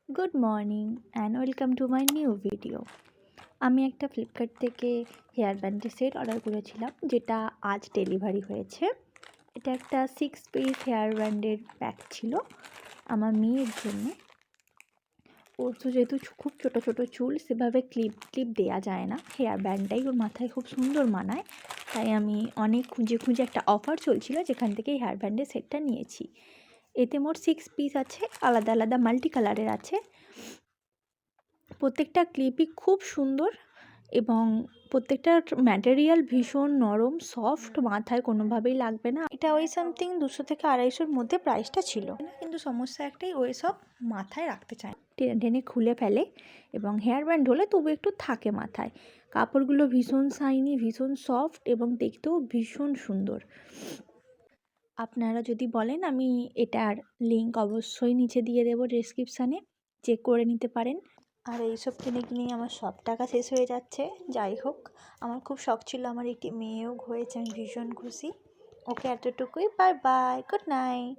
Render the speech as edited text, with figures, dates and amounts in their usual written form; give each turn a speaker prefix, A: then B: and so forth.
A: Good morning and welcome to my new video. আমি একটা Flipkart থেকে হেয়ার ব্যান্ডের সেট অর্ডার করেছিলাম, যেটা আজ ডেলিভারি হয়েছে। এটা একটা 6 পিস হেয়ার ব্যান্ডের প্যাক ছিল আমার মেয়ের জন্য। ওর তো যেহেতু খুব ছোটো ছোটো চুল, সেভাবে ক্লিপ দেওয়া যায় না, হেয়ার ব্যান্ডটাই ওর মাথায় খুব সুন্দর মানায়। তাই আমি অনেক খুঁজে একটা অফার চলছিল, যেখান থেকে হেয়ার ব্যান্ডের সেটটা নিয়েছি। এতে মোট 6 পিস আছে, আলাদা আলাদা মাল্টি কালারের আছে। প্রত্যেকটা ক্লিপই খুব সুন্দর এবং প্রত্যেকটার ম্যাটেরিয়াল ভীষণ নরম, সফট, মাথায় কোনোভাবেই লাগবে না। এটা ওই সামথিং 200 থেকে 250-র মধ্যে প্রাইসটা ছিল, কিন্তু সমস্যা একটাই, ওই সব মাথায় রাখতে চায়, টেনে টেনে খুলে ফেলে। এবং হেয়ার ব্যান্ড হলে তবু একটু থাকে মাথায়। কাপড়গুলো ভীষণ শাইনি, ভীষণ সফট এবং দেখতেও ভীষণ সুন্দর। আপনারা যদি বলেন, আমি এটার লিঙ্ক অবশ্যই নিচে দিয়ে দেবো ডেসক্রিপশানে, চেক করে নিতে পারেন। আর এইসব কিনে আমার সব টাকা শেষ হয়ে যাচ্ছে। যাই হোক, আমার খুব শখ ছিল, আমার একটি মেয়েও হয়েছে, আমি ভীষণ খুশি। ওকে এতটুকুই, বাই বাই, গুড নাইট।